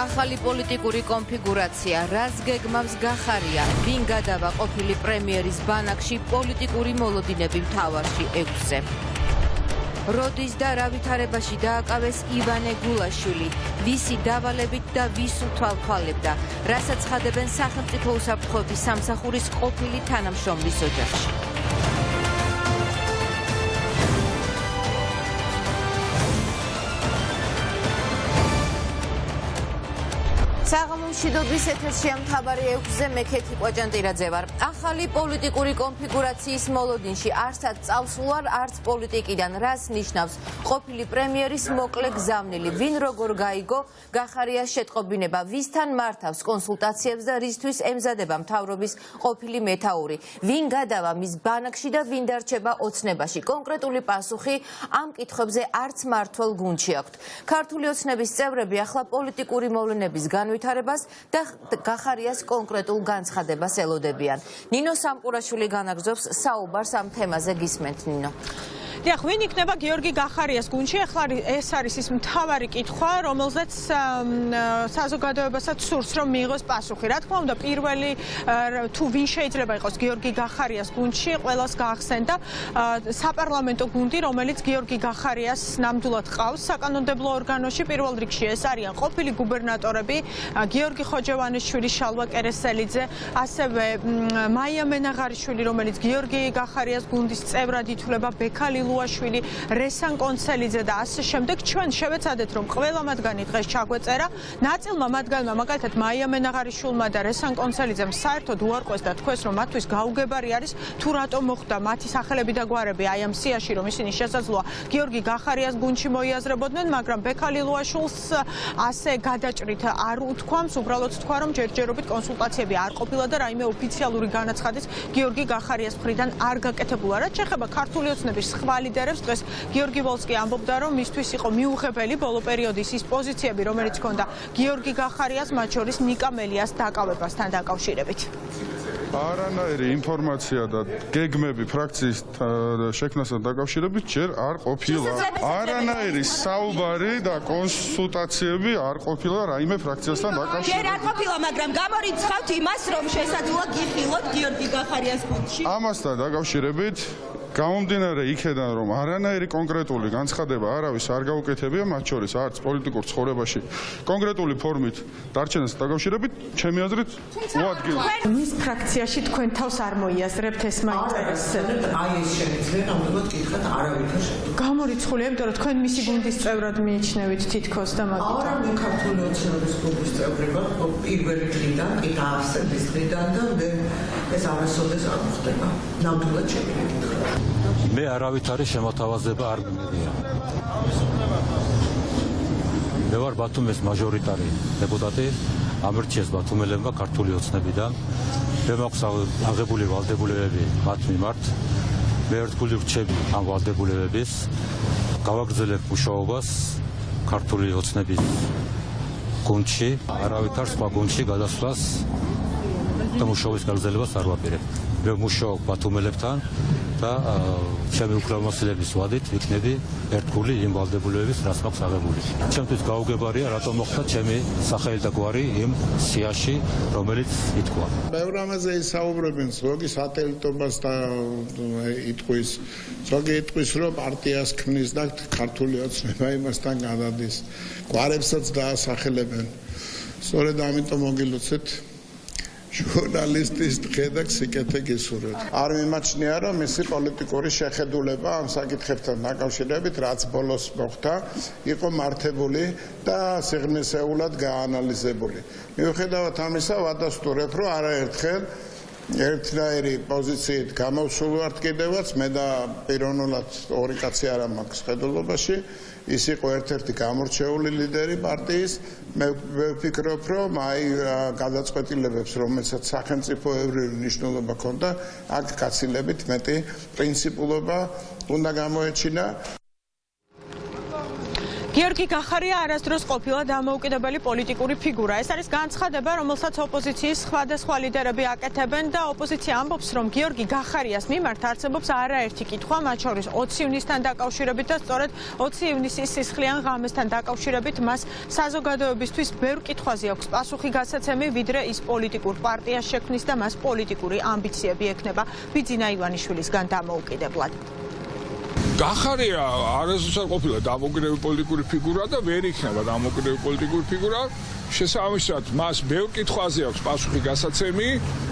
ახალი პოლიტიკური კონფიგურაცია, რაც გეგმავს გახარია, ვინ გადავა ყოფილი პრემიერის ბანაკში პოლიტიკური მოლოდინები მთავარში 6-ზე. როდის და რა ვითარებაში დააკავეს ივანე გულაშვილი, ვისი დავალებით და ვის უთვალთვალებდა, რასაც ხადებენ სახელმწიფო უსაფრთხოების სამსახურის ყოფილი თანამშრომლის ოჯახში. საღამომშვიდობის ეთერშია მთავარი 6-ზე მე ქეთი კვაჯანტირაძე ვარ. ახალი პოლიტიკური კონფიგურაციის მოლოდინში არსად წავსულ არც პოლიტიკიდან, რაც ნიშნავს ყოფილი პრემიერის მოკლე გზავნილი, ვინ როგორ გაიგო გახარიას შეტყობინება, ვისთან მართავს კონსულტაციებს და რისთვის ემზადება მთავრობის ყოფილი მეთაური, ვინ გადავა მის ბანაკში და ვინ დარჩება ოცნებაში. კონკრეტული პასუხი ამ კითხვებზე არც მმართველ გუნდში აქვთ. ქართული ოცნების წევრები ახლა პოლიტიკური მოვლენების განვითარებას და გახარიას კონკრეტულ განცხადებას ელოდებიან. ნინო სამყურაშვილი განაგრძობს საუბარს ამ თემაზე. გისმენთ ნინო. დიახ, ვინ იქნება გიორგი გახარიას გუნდში? ახლა ეს არის ის მთავარი კითხვა, რომელზეც საზოგადოებასაც სურს რომ მიიღოს პასუხი. რა თქმა უნდა, პირველი თუ ვინ შეიძლება იყოს გიორგი გახარიას გუნდში, ყველას გაახსენდა საპარლამენტო გუნდი, რომელიც გიორგი გახარიას ნამდვილად ყავს საკანონმდებლო ორგანოში. პირველ რიგში ეს არიან ყოფილი გუბერნატორები, გიორგი ხოჯევანიშვილი, შალვა კერესელიძე, ასევე მაია მენაღარიშვილი, რომელიც გიორგი გახარიას გუნდის წევრად ითვლება, ბექალი ლუაშვილი, რესან კონცელიძე და ასე შემდეგ. ჩვენ შევეცადეთ რომ ყველა მათგანი დღეს ჩაგვეწერა. ნაწილმა მათგანმა, მაგალითად მაია მენაღარიშვილმა და რესან კონცელიძემ საერთოდ უარყვეს და თქვეს რომ მათთვის გაუგებარი არის თუ რატომ მოხდა მათი სახელები და გვარები აი ამ სიაში, რომ ისინი შესაძლოა გიორგი გახარიას გუნდში მოიაზრებოდნენ, მაგრამ ბექალი ლუაშვილს ასე გადაჭრით არ უთქვამს, უბრალოდ თქვა რომ ჯერჯერობით კონსულტაციები არ ყოფილა და რაიმე ოფიციალური განაცხადის გიორგი გახარიას მხრიდან არ გაკეთებულა. რაც შეეხება ქართული ოცნების სხვა ლიდერებს, დღეს გიორგი ვოლსკი ამბობდა რომ მისთვის იყო მიუღებელი ბოლო პერიოდის ის პოზიციები, რომელიც ჰქონდა გიორგი გახარიას, მათ შორის ნიკა მელიას დაკავებასთან დაკავშირებით. არანაირი ინფორმაცია და გეგმები ფრაქციის შექმნასთან დაკავშირებით ჯერ არ ყოფილა. არანაირი საუბარი და კონსულტაციები არ ყოფილა რაიმე ფრაქციასთან დაკავშირებით. ჯერ არ ყოფილა, მაგრამ გამორიცხავთ იმას, რომ შესაძლოა გიხილოთ გიორგი გახარიას გუნდში. ამასთან დაკავშირებით გამომდინარე იქედან რომ არანაირი კონკრეტული განცხადება არავის არ გაუკეთებია, მათ შორის არც პოლიტიკურ ცხოვრებაში კონკრეტული ფორმით დარჩენას დაკავშირებით, ჩემი აზრით უადგილოა. მის ფრაქციაში თქვენ თავს არ მოიაზრებთ ეს მაინტერესებს? აი ეს შეიძლება ნამდვილად კითხეთ არავითარ შემთხვევაში. გამორიცხულია, იმიტომ რომ თქვენ მისი გუნდის წევრად მიიჩნევით თითქოს და მაგით. არა, მე ქართული ოცნების გუნდის წევრი ვარ, პირველი დღიდან, კი დაარსების დღიდან და მე ეს არასოდეს არ მოხდება. ნამდვილად შემიძლია. მე არავითარი შემოთავაზება არ მიმედია. მე ვარ ბათუმის მაჟორიტარი დეპუტატი, ამირჩიეს ბათუმელებმა ქართული ოცნებიდან. მე მაქვს აღებული ვალდებულებები მათ მიმართ. მე ერთგული ვრჩები ამ ვალდებულებების. გავაგრძელებ მუშაობას ქართული ოცნების გუნდში, არავითარ სხვა გუნდში გადასვლას და მუშაობის გაგრძელებას არ ვაპირებ. მე ვმუშაობ ბათუმელებთან და ჩემი უფლებამოსილების ვადით ვიქნები ერთგული იმ ვალდებულებების, რაც მაქვს აღებული. ჩემთვის გაუგებარია, რატომ მოხდა ჩემი სახელი და გვარი იმ სიაში, რომელიც ითქვა. ბევრ ამაზე ისაუბრებენ, ზოგი სატელიტობას და იტყვის, ზოგი იტყვის, რომ პარტიას ქმნის და ქართული ოცნება იმასთან გადადის. გვარებსაც დაასახელებენ. სწორედ ამიტომ მოგილოცეთ ჟურნალისტის დღე და სიკეთე გისურვებთ. არ მიმაჩნია რომ მისი პოლიტიკური შეხედულება ამ საკითხებთან დაკავშირებით, რაც ბოლოს მოხდა, იყო მართებული და სიღრმისეულად გაანალიზებული. მიუხედავად ამისა, ვადასტურებ, რომ არაერთხელ ერთნაირი პოზიციით გამოვსულვართ კიდევაც, მე და პიროვნულად ორი კაცი არა მაქვს ხედულობაში. ის იყო ერთ-ერთი გამორჩეული ლიდერი პარტიის. მე ვფიქრობ, რომ აი გადაწყვეტილებებს, რომელსაც სახელმწიფოებრივი მნიშვნელობა ჰქონდა, აქ გაცილებით მეტი პრინციპულობა უნდა გამოეჩინა. გიორგი გახარია არასდროს ყოფილა დამოუკიდებელი პოლიტიკური ფიგურა. ეს არის განცხადება, რომელსაც ოპოზიციის სხვადასხვა ლიდერები აკეთებენ და ოპოზიცია ამბობს, რომ გიორგი გახარიას მიმართ არსებობს არაერთი კითხვა, მათ შორის 20 ივნისთან დაკავშირებით და სწორედ 20 ივნისის სისხლიან ღამესთან დაკავშირებით მას საზოგადოებისთვის ბევრ კითხვაზე აქვს პასუხი გასაცემი, ვიდრე ის პოლიტიკურ პარტიას შექმნის და მას პოლიტიკური ამბიციები ექნება ბიძინა ივანიშვილისგან დამოუკიდებლად. გახარია არასდროს არ ყოფილა დამოუკიდებელი პოლიტიკური ფიგურა და ვერ იქნება დამოუკიდებელი პოლიტიკური ფიგურა. შესაბამისად, მას ბევრ კითხვაზე აქვს პასუხი გასაცემი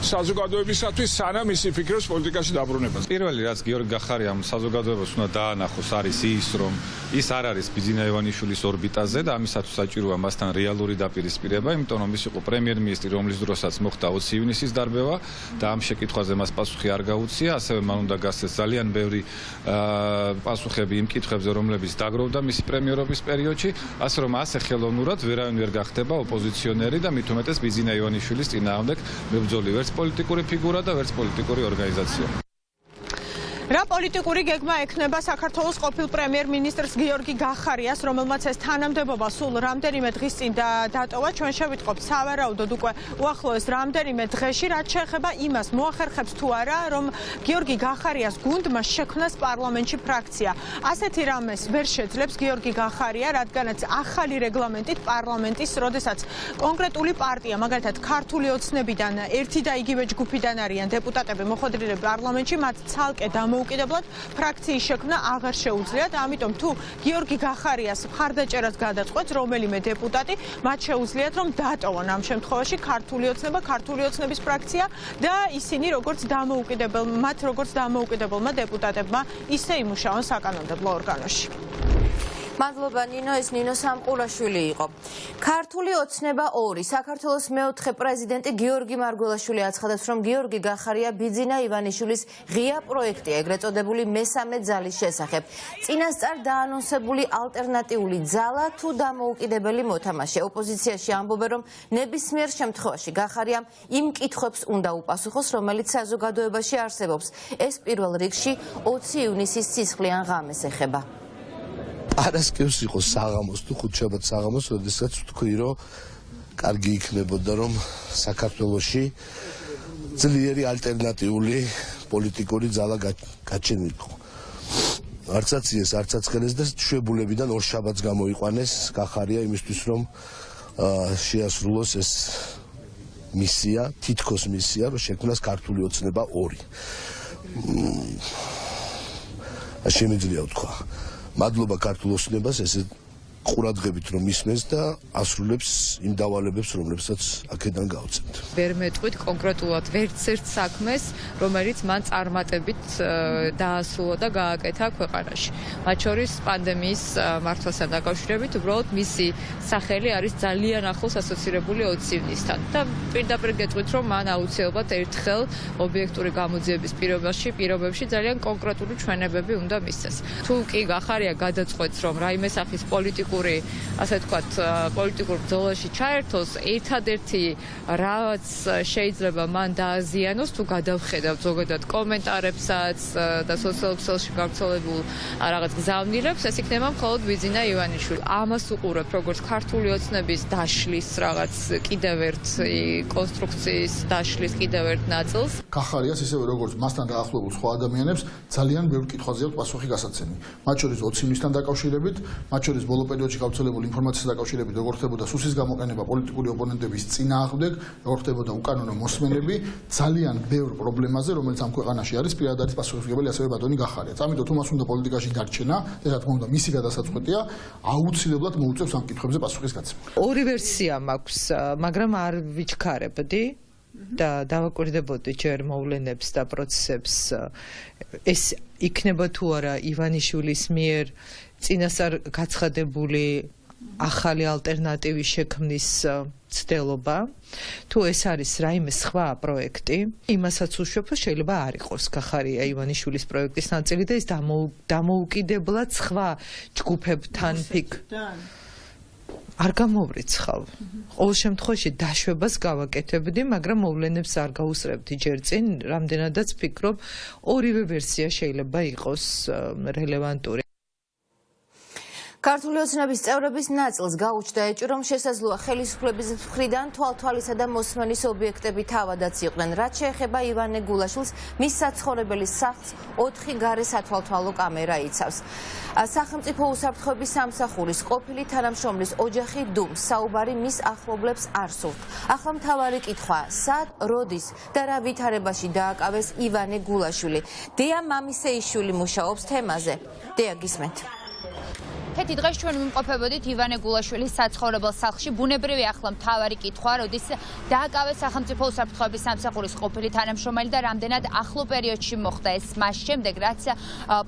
საზოგადოებისათვის, სანამ ის იფიქრებს პოლიტიკაში დაბრუნებას. პირველი რაც გიორგი გახარიამ საზოგადოებას უნდა დაანახოს არის ის, რომ ის არ არის ბიძინა ივანიშვილის ორბიტაზე და ამისათვის საჭიროა მასთან რეალური დაპირისპირება, იმიტომ რომ ის იყო პრემიერ-მინისტრი, რომლის დროსაც მოხდა 20 ივნისის დარბევა და ამ შეკითხვაზე მას პასუხი არ გაუწია, ასევე მან უნდა გასცეს ძალიან ბევრი პასუხები იმ კითხვებზე, რომლებიც დაგროვდა მისი პრემიერობის პერიოდში, ასე რომ ასე ხელოვნურად ვერავინ ვერ გახდება ოპოზიციონერი და მით უმეტეს ბიძინა ივანიშვილის წინააღმდეგ მებრძოლი ვერც პოლიტიკური ფიგურა და ვერც პოლიტიკური ორგანიზაცია. რა პოლიტიკური გეგმა ექნება საქართველოს ყოფილ პრემიერ-მინისტრს გიორგი გახარიას, რომელმაც ეს თანამდებობა სულ რამდენიმე დღის წინ დატოვა. ჩვენ შევიტყობთ სავარაუდოდ უკვე უახლოეს რამდენიმე დღეში, რაც შეეხება იმას, მოახერხებს თუ არა, რომ გიორგი გახარიას გუნდმა შექმნას პარლამენტში ფრაქცია. ასეთი რამეს ვერ შეძლებს გიორგი გახარია, რადგანაც ახალი რეგლამენტით პარლამენტის, როდესაც კონკრეტული პარტია, მაგალითად ქართული ოცნებიდან ერთი და იგივე ჯგუფიდან არიან დეპუტატები მოხვედრილები პარლამენტში, მათ ცალკე უკიდებლად ფრაქციის შექმნა აღარ შეუძლიათ, ამიტომ თუ გიორგი გახარიას მხარდაჭერას გადაწყვეტს რომელიმე დეპუტატი, მათ შეუძლიათ რომ დატოვონ ამ შემთხვევაში ქართული ოცნება, ქართული ოცნების ფრაქცია და ისინი როგორც დამოუკიდებელმა დეპუტატებმა ისე იმუშაონ საკანონმდებლო ორგანოში. მადლობა ნინო, ეს ნინო სამყურაშვილი იყო. ქართული ოცნება 2. საქართველოს მეოთხე პრეზიდენტი გიორგი მარგველაშვილი აცხადებს, რომ გიორგი გახარია ბიძინა ივანიშვილის ღია პროექტია, ეგრეთ წოდებული მესამე ძალის შესახებ. წინასწარ დაანონსებული ალტერნატიული ძალა თუ დამოუკიდებელი მოთამაშე. ოპოზიციაში ამბობენ, რომ ნებისმიერ შემთხვევაში გახარიამ იმ კითხვებს უნდა უპასუხოს, რომელიც საზოგადოებაში არსებობს. ეს პირველ რიგში 20 ივნისის სისხლიან ღამეს ეხება. არასკევს იყო საღამოს თუ ხუთშაბათ საღამოს, როდესაც ვთქვი, რომ კარგი იქნებოდა, რომ საქართველოში ძლიერი ალტერნატიული პოლიტიკური ძალა გაჩენილიყო. არც აციეს, არც აცხელეს და შვებულებიდან ორ შაბათს გამოიყვანეს გახარია იმისთვის, რომ შეასრულოს ეს მისია, თითქოს მისია, რომ შექმნას ქართული ოცნება 2. შემიძლია ვთქვა. მადლობა ქართულ ოცნებას ესე ყურადღებით რომ ისმენს და ასრულებს იმ დავალებებს, რომლებსაც აქედან გავცემთ. ვერ მეტყვით კონკრეტულად ვერც ერთ საქმეს, რომელიც მან წარმატებით დაასრულა და გააკეთა ქვეყანაში. მათ შორის პანდემიის მართვასთან დაკავშირებით, უბრალოდ მისი სახელი არის ძალიან ახლოს ასოცირებული 20 ივნისთან. და პირდაპირ გეტყვით, რომ მან აუცილებლად ერთხელ ობიექტური გამოძიების პირობებში ძალიან კონკრეტული ჩვენებები უნდა მისცეს. თუ კი გახარია გადაწყვეტს, რომ რაიმე სახის ასე თქვათ, პოლიტიკურ ბრძოლაში ჩაერთოს, ერთადერთი რაც შეიძლება მან დააზიანოს, თუ გადავხედავთ ზოგადად კომენტარებსაც და სოციალურ ქსელში გავრცელებულ რაღაც გზავნილებს, ეს იქნება მხოლოდ ბიძინა ივანიშვილი. ამას უყურებ, როგორც ქართული ოცნების დაშლის რაღაც კიდევ ერთ კონსტრუქციის დაშლის კიდევ ერთ ნაწილს. გახარიას ისევე როგორც მასთან დაახლოებულ სხვა ადამიანებს ძალიან ბევრ კითხვაზე აქვს პასუხი გასაცემი. მათ შორის 20 ივნისთან დაკავშირებით, მათ შორის ბოლო პერიოდში გავრცელებული ინფორმაციასთან დაკავშირებით, როგორ ხდებოდა სუსის გამოყენება პოლიტიკური ოპონენტების წინააღმდეგ, როგორ ხდებოდა უკანონო მოსმენები, ძალიან ბევრ პრობლემაზე, რომელიც ამ ქვეყანაში არის, პირადად არის პასუხისმგებელი ასევე ბატონი გახარიაც. ამიტომ თუ მას უნდა პოლიტიკაში დარჩენა, და რა თქმა უნდა, მისი გადასაწყვეტია, აუცილებლად მოუწევს ამ კითხვებზე პასუხის გაცემა. ორი ვერსია მაქვს, მაგრამ არ ვიჩქარებდი და დავაკვირდებოდი ჯერ მოვლენებს და პროცესებს. ეს იქნება თუ არა ივანიშვილის მიერ წინასწარ გაცხადებული ახალი ალტერნატივის შექმნის ცდელობა, თუ ეს არის რაიმე სხვა პროექტი, იმასაც უშვებ, რომ შეიძლება არ იყოს გახარია ივანიშვილის პროექტის ნაწილი და ეს დამოუკიდებლად სხვა ჯგუფებთან არ გამოვრიცხავ. ყოველ შემთხვევაში დაშვებას გავაკეთებდი, მაგრამ მოვლენებს არ გაუსწრებდი ჯერ წინ, რამდენადაც ფიქრობ, ორივე ვერსია შეიძლება იყოს რელევანტური. ქართული ოცნების წევრების ნაწილს გაუჩნდა ეჭვი, რომ შესაძლოა ხელისუფლების მხრიდან თვალთვალისა და მოსმენის ობიექტები თავადაც იყვნენ. რაც შეეხება ივანე გულაშვილს, მის საცხოვრებელი სახლს 4 გარე სათვალთვალო კამერა იცავს. სახელმწიფო უსაფრთხოების სამსახურის ყოფილი თანამშრომლის ოჯახი დუმს საუბარი მის ახლობლებს არ სურთ. ახლა მთავარი კითხვაა, სად, როდის და რა ვითარებაში დააკავეს ივანე გულაშვილი. დეა მამისეიშვილი მუშაობს თემაზე. დეა გისმენთ. Ქეთი დღეს ჩვენ ვიმყოფებოდით ივანე გულაშვილის საცხოვრებელ სახლში. ბუნებრივი ახლა მთავარი კითხვა, როდის დააკავეს სახელმწიფო უსაფრთხოების სამსახურის ყოფილი თანამშრომელი და რამდენად ახლო პერიოდში მოხდა ეს მას შემდეგ, რაც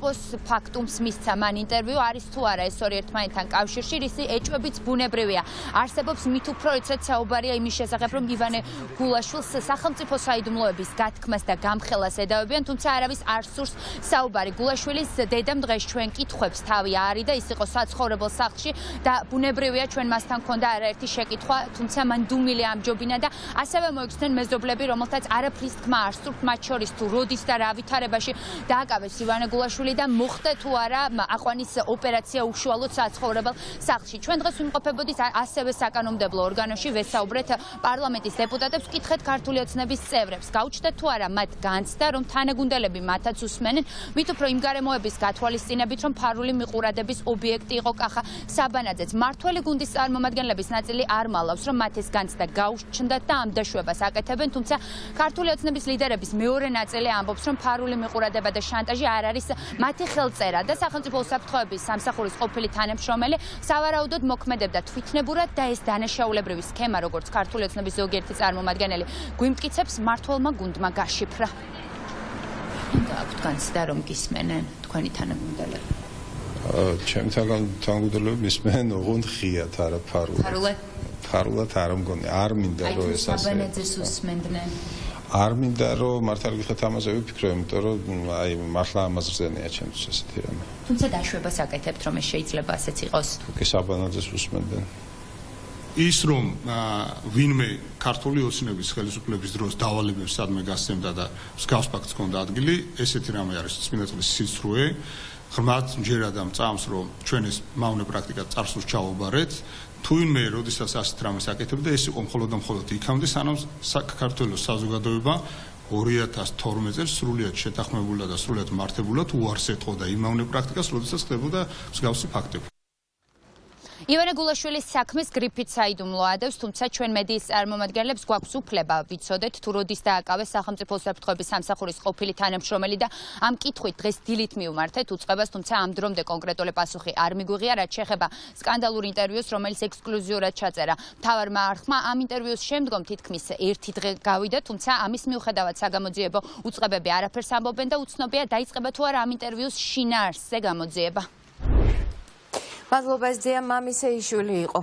პოსტფაქტუმს მისცა მან ინტერვიუ, არის თუ არა ეს ორი ერთმანეთთან კავშირში, ისი ეჭვებიც ბუნებრივია. არსებობს მით უფრო იცით საუბარია იმის შესახებ, რომ ივანე გულაშვილს სახელმწიფო საიდუმლოების გათქმას და გამხელას ედავებიან, თუმცა არავის არ სურს საუბარი. გულაშვილის დედამ დღეს ჩვენ კითხვებს თავი არის და ის იყო საცხოვრებელ სახლში და ბუნებრივია ჩვენ მასთან ჰქონდა არაერთი შეკითხვა, თუმცა მან დუმილი ამჯობინა და ასევე მოიქცნენ მეზობლები, რომელთაც არაფრის თქმა არ სურთ, მათ შორის თუ როდის და რა ვითარებაში დააკავეს ივანე გულაშვილი და მოხდა თუ არა აყვანის ოპერაცია უშუალოდ საცხოვრებელ სახლში. ჩვენ დღეს ვიმყოფებოდით ასევე საკანონმდებლო ორგანოში, ვესაუბრეთ პარლამენტის დეპუტატებს, ვკითხეთ ქართული ოცნების წევრებს, გაუჩნდათ თუ არა მათ განცდა, რომ თანაგუნდელები მათაც უსმენენ, მით უფრო იმ გარემოების გათვალისწინებით, რომ ფარული მიყურადების ობიექტი იყო კახა საბანაძეც. მართველი გუნდის წარმომადგენლების ნაწილი არ მალავს, რომ მათ ეს განცდა გაუჩნდათ და ამ დაშვებას აკეთებენ, თუმცა ქართული ოცნების ლიდერების მეორე ნაწილი ამბობს, რომ ფარული მიყურადება და შანტაჟი არ არის მათი ხელწერა და სახელმწიფო უსაფრთხოების სამსახურის ყოფილი თანამშრომელი სავარაუდოდ მოქმედებდა თვითნებურად და ეს დანაშაულებრივი სქემა, როგორც ქართული ოცნების ზოგიერთი წარმომადგენელი გვიმტკიცებს, მმართველმა გუნდმა გაშიფრა. აქვთ განცდა, რომ გისმენენ თქვენი თანაგუნდელები? ჩემი თანაგუნდელები მისმენენ ოღონდ ღიათ, არა ფარულად. ფარულად არ მგონი, არ მინდა რომ ეს ასე. საბანაძეს უსმენდნენ. არ მინდა რომ მართალი გიხდეთ ამაზე ვიფიქრო, იმიტომ რომ აი მართლა ამას გზენია ჩემთვის ესეთი რამე. თუმცა დაშვებას აკეთებთ, რომ ეს შეიძლება ასეც იყოს. თუკი საბანაძეს უსმენდნენ. ის რომ ვინმე ქართული ოცნების ხელისუფლების დროს დავალებებს სადმე გასცემდა და მსგავს ფაქტს ჰქონდა ადგილი, ესეთი რამე არის წმინდა წყლის სიცრუე. ღრმად მჯერა და მწამს, რომ ჩვენ ეს მავნე პრაქტიკა წარსულს ჩავაბარეთ. თუ ვინმე როდესაც ასეთ რამეს აკეთებდა, ეს იყო მხოლოდ და მხოლოდ იქამდე, სანამ საქართველოს საზოგადოება 2012 წელს სრულიად შეთანხმებულა და სრულიად მართებულად უარს ეთყოდა იმ მავნე პრაქტიკას, როდესაც ხდებოდა მსგავსი ფაქტები. ივანე გულაშვილის საქმეს გრიფით საიდუმლო ადევს, თუმცა ჩვენ მედიის წარმომადგენლებს გვაქვს უფლება ვიცოდეთ, თუ როდის დააკავეს სახელმწიფო უსაფრთხოების სამსახურის ყოფილი თანამშრომელი და ამ კითხვით დღეს დილით მივმართეთ უწყებას, თუმცა ამ დრომდე კონკრეტული პასუხი არ მიგვიღია, რაც შეეხება სკანდალურ ინტერვიუს, რომელიც ექსკლუზიურად ჩაწერა მთავარმა არხმა. ამ ინტერვიუს შემდგომ თითქმის 1 დღე გავიდა, თუმცა ამის მიუხედავად საგამოძიებო უწყებები არაფერს ამბობენ და უცნობია დაიწყება თუ არა ამ ინტერვიუს შინაარსზე გამოძიება. მადლობა, ეს დეა მამისეიშვილი იყო.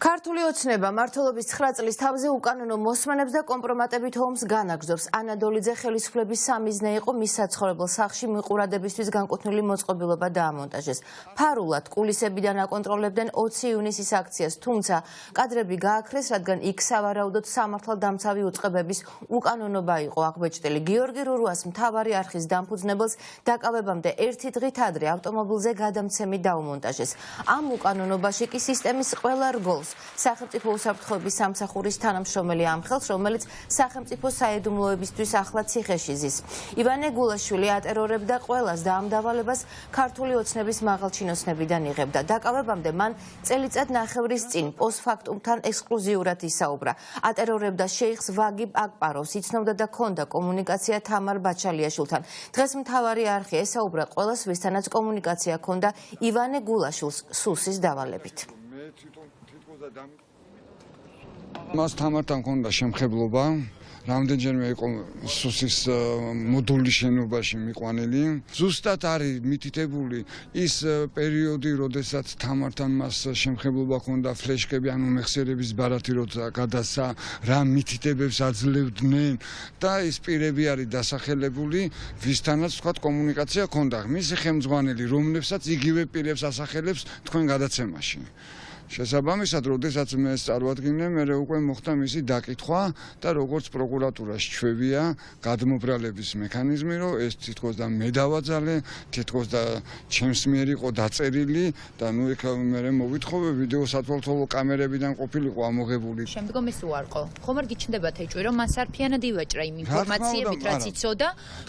ქართული ოცნება მმართველობის 9 წლის თავზე უკანონო მოსმენებს და კომპრომატებით ომს განაგრძობს. ანა დოლიძე ხელისუფლების სამიზნე იყო მის საცხოვრებელ სახლში მიყურადებისთვის განკუთვნილი მოწყობილობა დაამონტაჟეს. ფარულად კულისებიდან აკონტროლებდნენ 20 ივნისის აქციას, თუმცა კადრები გააქრეს, რადგან იქ სავარაუდოდ სამართალდამცავი უწყებების უკანონობა იყო აღბეჭდილი. გიორგი რურუას მთავარი არხის დამფუძნებელს დაკავებამდე 1 დღით ადრე ავტომობილზე გადამცემი დაუმონტაჟეს. ამ უკანონობაში კი სისტემის ყველა რგოლს სახელმწიფო უსაფრთხოების სამსახურის თანამშრომელი ამხელს, რომელიც სახელმწიფო საიდუმლოებისთვის ახლა ციხეში ზის. ივანე გულაშვილი ატერორებდა ყველას და ამ დავალებას ქართული ოცნების მაღალჩინოსნებიდან იღებდა. დაკავებამდე მან წელიწად ნახევრის წინ პოსტფაქტუმთან ექსკლუზიურად ისაუბრა. ატერორებდა შეიხს ვაგიბ აკპაროვს, იცნობდა და ჰქონდა კომუნიკაცია თამარ ბაჩალიაშვილთან. დღეს მთავარი არხი ესაუბრა ყველას, ვისთანაც კომუნიკაცია ჰქონდა ივანე გულაშვილს სუსის დავალებით. მას თამართან ჰქონდა შემხებლობა, რამდენჯერმე იყო სუსის მოდულის შენობაში მიყვანილი. ზუსტად არის მითითებული ის პერიოდი, როდესაც თამართან მას შემხებლობა ჰქონდა, ფლეშკები, ანუ მეხსიერების ბარათი როცა გადასცა, რა მითითებებს აძლევდნენ და ის პირები არის დასახელებული, ვისთანაც თქვა კომუნიკაცია ჰქონდა. მისი ხელმძღვანელი, რომლებსაც იგივე პირებს ასახელებს თქვენ გადაცემაში. შესაბამისად, როდესაც მე წარვადგინე, მე უკვე მოხდა მისი დაკითხვა და როგორც პროკურატურას ჩვევია გადმობრალების მექანიზმი, რომ ეს თითქოს და მე დავაძალე, თითქოს და ჩემს მიერ იყო დაწერილი და ნუ იქ მე მოვითხოვე ვიდეო სათვალთვალო კამერებიდან ყოფილიყო ამოღებული. შემდგომ ის უარყო. ხომ არ გიჩნდებათ ეჭვი, რომ მას არფიანად ივაჭრა იმ ინფორმაციებით, რაც იცოდა,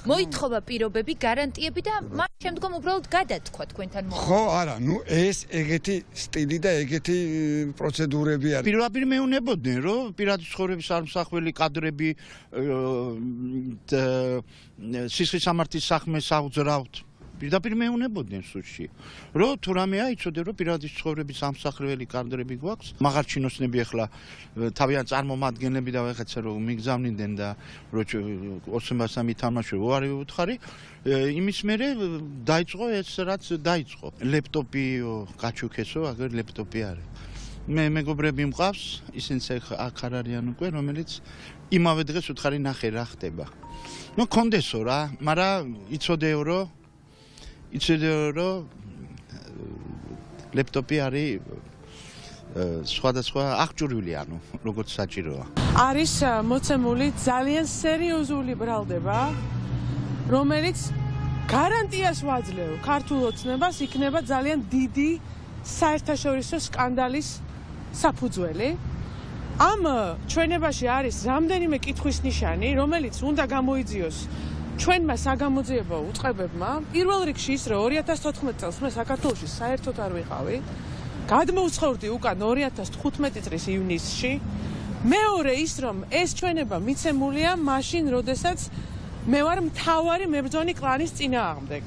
მოითხოვა პირობები, გარანტიები და მას შემდგომ უბრალოდ გადათქვა თქვენთან მოხდა. ხო, არა, ნუ ეს ეგეთი სტილი და ეგეთი პროცედურები არის. პირდაპირ მეუნებოდნენ, რომ პირადი ცხოვრების აღმსახველი კადრები სისხლის სამართლის საქმეს აღძრავთ. პირდაპირ მეუნებოდნენ სულში, რომ თუ რამე აიცოდე, რომ პირადი ცხოვრების ამსახველი კადრები გვაქვს, მაღარჩინოსნები ახლა თავიანთ წარმომადგენლები და ეხეცა რომ მიგზავნიდნენ და რომ ოცნებასთან მითამაშე უარი უთხარი, იმის მერე დაიწყო ეს რაც დაიწყო. ლეპტოპი გაჩუქესო, აგერ ლეპტოპი არის. მე მეგობრები მყავს, ისინიც აქ არ არიან უკვე, რომელიც იმავე დღეს უთხარი ნახე რა ხდება. ნუ კონდესო რა, მაგრამ იცოდეო რომ ლეპტოპი არის სხვადასხვა აღჭურვილი, ანუ როგორც საჭიროა. არის მოცემული ძალიან სერიოზული ბრალდება, რომელიც გარანტიას ვაძლევ ქართულ ოცნებას იქნება ძალიან დიდი საერთაშორისო სკანდალის საფუძველი. ამ ჩვენებაში არის რამდენიმე კითხვის ნიშანი, რომელიც უნდა გამოიძიოს ჩვენმა საგამოძიებო უწყებებმა. პირველ რიგში ის, რომ 2014 წელს მე საქართველოში საერთოდ არ ვიყავი. გადმოვცხოვრდი უკან 2015 წლის ივნისში. მეორე ის, რომ ეს ჩვენება მიცემულია მაშინ, როდესაც მე ვარ მთავარი მებრძოლი კლანის წინააღმდეგ.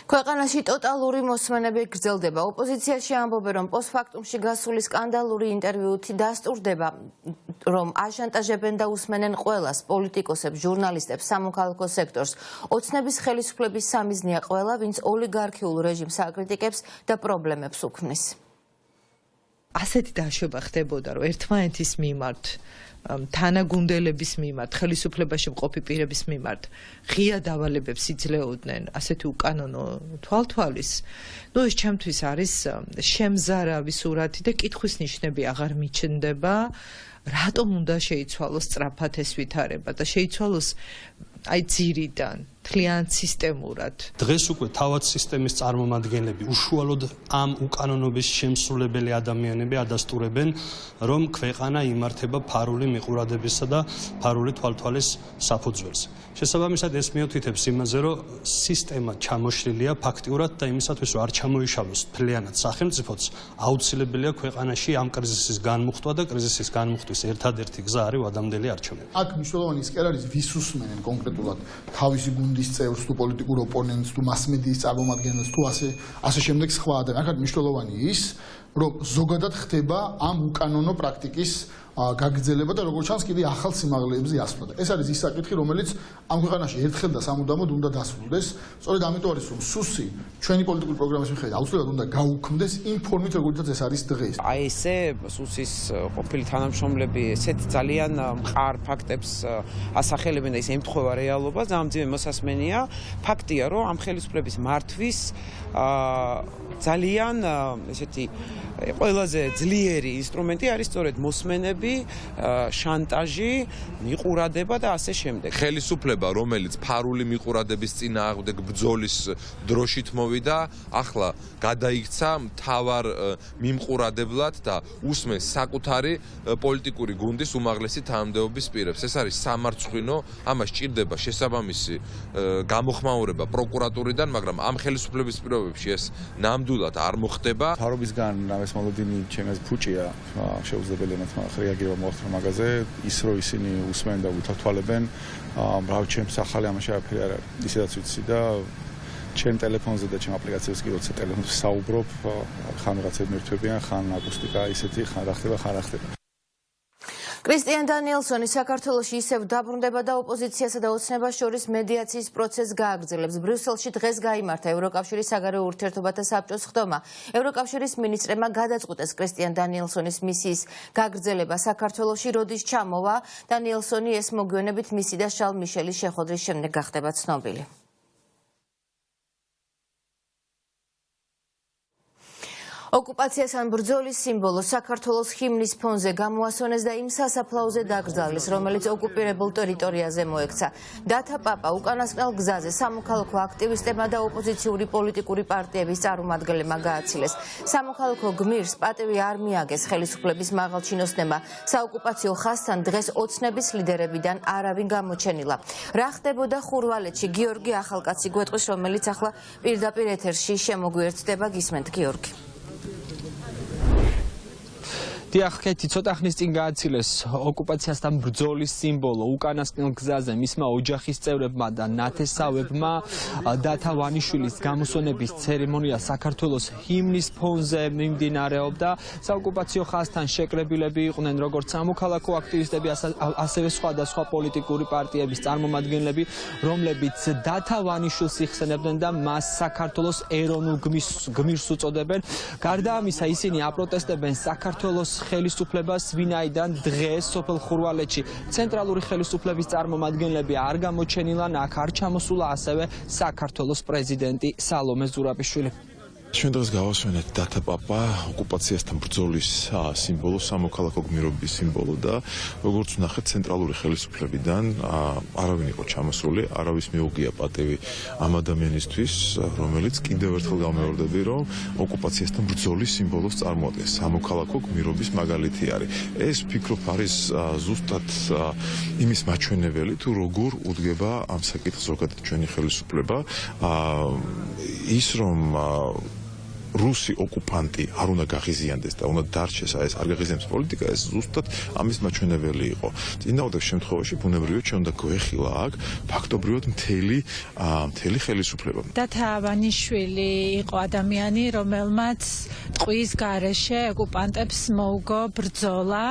ქვეყანაში ტოტალური მოსმენები გრძელდება. ოპოზიციაში ამბობენ, რომ პოსტფაქტუმში გასული სკანდალური ინტერვიუთი დასტურდება, რომ აშანტაჟებენ და უსმენენ ყველას, პოლიტიკოსებს, ჟურნალისტებს, სამოქალაქო სექტორს. ოცნების ხელისუფლების სამიზნეა ყველა, ვინც ოლიგარქიულ რეჟიმს აკრიტიკებს და პრობლემებს უქმნის. ასეთი დაშვება ხდებოდა, რომ ერთმანეთის მიმართ თანაგუნდელების მიმართ, ხელისუფლებაში მყოფი პირების მიმართ ღია დავალებებს იძლეოდნენ ასეთი უკანონო თვალთვალის. ნუ ეს ჩემთვის არის შემზარავი სურათი და კითხვის ნიშნები აღარ მიჩნდება, რატომ უნდა შეიცვალოს სწრაფად ეს ვითარება და შეიცვალოს აი ძირიდან, თლიანად სისტემურად. დღეს უკვე თავად სისტემის წარმომადგენლები უშუალოდ ამ უკანონობის შემსრულებელი ადამიანები ადასტურებენ, რომ ქვეყანა იმართება ფარული მიყურადებისა და ფარული თვალთვალის საფუძველზე. შესაბამისად ეს მიუთითებს იმაზე, რომ სისტემა ჩამოშლილია ფაქტიურად და იმისათვის, რომ არ ჩამოიშალოს მთლიანად სახელმწიფოც, აუცილებელია ქვეყანაში ამ კრიზისის განმუხტვა და კრიზისის განმუხტვის ერთადერთი გზა არის ვადამდელი არჩევნები. აქ მნიშვნელოვანი ის კი არის, ვის უსმენენ კონკრეტულად თავისი გუნდის წევრს, თუ პოლიტიკურ ოპონენტს, თუ მასმედიის წარმომადგენელს, თუ ასე შემდეგ სხვა ადამიანს. აქ მნიშვნელოვანი ის, რომ ზოგადად ხდება ამ უკანონო პრაქტიკის გაგრძელება და როგორც ჩანს კიდე ახალ სიმაღლეებზე ასვლა. ეს არის ის საკითხი, რომელიც ამ ქვეყანაში ერთხელ და სამუდამოდ უნდა დასრულდეს. სწორედ ამიტომ არის რომ სუსი ჩვენი პოლიტიკური პროგრამის მიხედვით აუცილებლად უნდა გაუქმდეს იმ ფორმით, როგორიცაც ეს არის დღეს. აი ესე სუსის ყოფილი თანამშრომლები ესეთ ძალიან მყარ ფაქტებს ასახელებენ და ის ემთხვევა რეალობას და ამძიმე მოსასმენია ფაქტია, რომ ამ ხელისუფლების მართვის ძალიან ესეთი ყველაზე ძლიერი ინსტრუმენტი არის სწორედ მოსმენები, შანტაჟი, მიყურადება და ასე შემდეგ. ხელისუფლება, რომელიც ფარული მიყურადების წინააღმდეგ ბრძოლის დროშით მოვიდა, ახლა გადაიქცა მთავარ მიმყურადებლად და უსმენს საკუთარი პოლიტიკური გუნდის უმაღლესი თანამდებობის პირებს. ეს არის სამარცხვინო, ამას ჭირდება შესაბამისი გამოხმაურება პროკურატურიდან, მაგრამ ამ ხელისუფლების პირობებში ეს ნამდვილად არ მოხდება. თავრობისგან ეს მოლოდინი ჩემს ფუჭია შეუძლებელი რეაგირება მოახდინა მაგაზე, ის რომ ისინი უსმენ და უთვალთვალებენ, რავ ჩემს ახალი ამაში არაფერი არ არის. ისედაც ვიცი და ჩემ ტელეფონზე და ჩემ აპლიკაციებს კი როცა ტელეფონზე საუბრობ, ხან რაღაცები მერთვებიან, ხან აკუსტიკა ისეთი, ხან რა ხდება, ხან რა ხდება. კრისტიან დანიელსონი საქართველოში ისევ დაბრუნდება და ოპოზიციასა და ოცნებას შორის მედიაციის პროცესს გააგრძელებს. ბრიუსელში დღეს გაიმართა ევროკავშირის საგარეო ურთიერთობათა საბჭოს ხდომა. ევროკავშირის მინისტრებმა გადაწყვიტეს კრისტიან დანიელსონის მისიის გაგრძელება საქართველოში, როდის ჩამოვა. დანიელსონი ეს მოგვიანებით მისი და შარლ მიშელის შეხვედრის შემდეგ გახდება ცნობილი. ოკუპაციასთან ბრძოლის სიმბოლო საქართველოს ჰიმნის ფონზე გამოასვენეს და იმ სასაფლაოზე დაკრძალეს, რომელიც ოკუპირებულ ტერიტორიაზე მოექცა. დათა პაპა უკანასკნელ გზაზე სამოქალაქო აქტივისტებმა და ოპოზიციური პოლიტიკური პარტიების წარმომადგენლებმა გააცილეს. სამოქალაქო გმირს პატივი არ მიაგეს ხელისუფლების მაღალჩინოსნებმა. საოკუპაციო ხაზთან დღეს ოცნების ლიდერებიდან არავინ გამოჩენილა. რა ხდებოდა ხურვალეთში? გიორგი ახალკაცი გვეტყვის, რომელიც ახლა პირდაპირ ეთერში შემოგვიერთდება. გისმენთ, გიორგი. დიახ, კეთი, ცოტა ხნის წინ გააცილეს ოკუპაციასთან ბრძოლის სიმბოლო უკანასკნელ გზაზე მისმა ოჯახის წევრებმა და ნათესავებმა. დათა ვანიშვილის გამოსვენების ცერემონია საქართველოს ჰიმნის ფონზე მიმდინარეობდა. საოკუპაციო ხაზთან შეკრებილები იყვნენ როგორც სამოქალაქო აქტივისტები, ასევე სხვადასხვა პოლიტიკური პარტიების წარმომადგენლები, რომლებიც დათა ვანიშვილს იხსენებდნენ და მას საქართველოს ეროვნულ გმირს უწოდებენ. გარდა ამისა, ისინი აპროტესტებენ საქართველოს ხელისუფლებას, ვინაიდან დღეს სოფელ ხურვალეთში ცენტრალური ხელისუფლების წარმომადგენლები არ გამოჩენილან, აქ არ ჩამოსულა ასევე საქართველოს პრეზიდენტი სალომე ზურაბიშვილი. ჩვენ დღეს გავასვენეთ დათა პაპა ოკუპაციასთან ბრძოლის სიმბოლო, სამოქალაქო გმირობის სიმბოლო და როგორც ვნახეთ ცენტრალური ხელისუფლებიდან არავინ იყო ჩამოსული, არავის მიუღია პატივი ამ ადამიანისთვის, რომელიც კიდევ ერთხელ გამეორდები, რომ ოკუპაციასთან ბრძოლის სიმბოლოს წარმოადგენს. სამოქალაქო გმირობის მაგალითი არის. ეს ვფიქრობ არის ზუსტად იმის მაჩვენებელი, თუ როგორ უდგება ამ საკითხს ზოგადად ჩვენი ხელისუფლება, ის რომ რუსი ოკუპანტი არ უნდა გაღიზიანდეს და უნდა დარჩეს ეს არ გაღიზიანებს პოლიტიკა, ეს ზუსტად ამის მაჩვენებელი იყო. წინააღმდეგ შემთხვევაში ბუნებრივად ჩვენ უნდა გვეხილა აქ ფაქტობრივად მთელი ხელისუფლება. დათა ვანიშვილი იყო ადამიანი, რომელმაც ტყვის გარეშე ოკუპანტებს მოუგო ბრძოლა.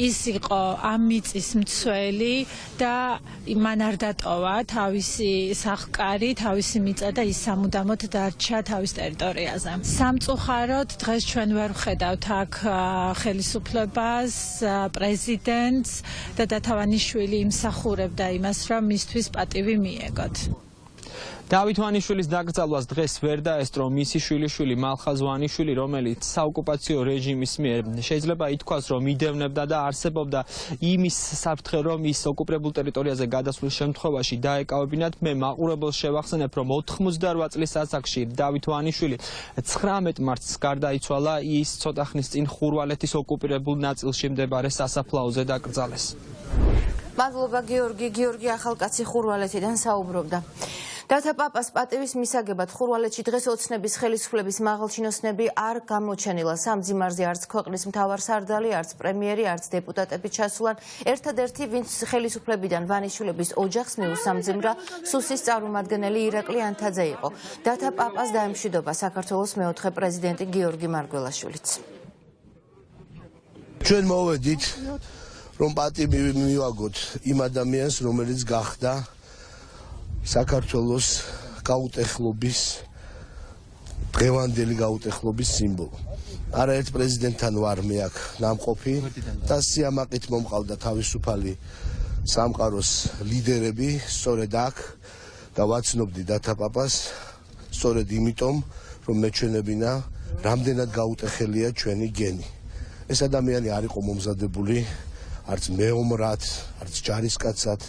ის იყო ამ მიწის მცველი და მან არ დატოვა თავისი სახკარი, თავისი მიწა და ის სამუდამოდ დარჩა თავის ტერიტორიაზე. სამწუხაროდ დღეს ჩვენ ვერ ვხედავთ აქ ხელისუფლებას, პრეზიდენტს და დათა ვანიშვილი იმსახურებდა იმას, რომ მისთვის პატივი მიეგოთ. დავით ვანიშვილის დაკრძალვას დღეს ვერ დაესწრო მისი შვილიშვილი მალხაზ ვანიშვილი, რომელიც საოკუპაციო რეჟიმის მიერ შეიძლება ითქვას, რომ იდევნებდა და არსებობდა იმის საფრთხე, რომ ის ოკუპირებულ ტერიტორიაზე გადასვლის შემთხვევაში დაეკავებინათ. მე მაყურებელს შევახსენებ, რომ 88 წლის ასაკში დავით ვანიშვილი 19 მარტს გარდაიცვალა. ის ცოტა ხნის წინ ხურვალეთის ოკუპირებულ ნაწილში მდებარე სასაფლაოზე დაკრძალეს. მადლობა გიორგი ახალკაცი ხურვალეთიდან საუბრობდა. დათა პაპას პატივის მისაგებად ხურვალეთში დღეს ოცნების ხელისუფლების მაღალჩინოსნები არ გამოჩენილა. სამძიმარზე არც ქვეყნის მთავარსარდალი, არც პრემიერი, არც დეპუტატები ჩასულან. ერთადერთი, ვინც ხელისუფლებიდან ვანიშვილების ოჯახს მიუსამძიმრა, სუსის წარმომადგენელი ირაკლი ანთაძე იყო. დათა პაპას დაემშვიდობა საქართველოს მეოთხე პრეზიდენტი გიორგი მარგველაშვილიც. ჩვენ მოვედით, რომ პატივი მივაგოთ იმ ადამიანს, რომელიც გახდა საქართველოს გაუტეხლობის დღევანდელი გაუტეხლობის სიმბოლო. არაერთ პრეზიდენტთან ვარ მე აქ ნამყოფი და სიამაყით მომყავდა თავისუფალი სამყაროს ლიდერები სწორედ აქ და ვაცნობდი დათა პაპას სწორედ იმიტომ, რომ მეჩვენებინა რამდენად გაუტეხელია ჩვენი გენი. ეს ადამიანი არ იყო მომზადებული არც მეომრად, არც ჯარისკაცად,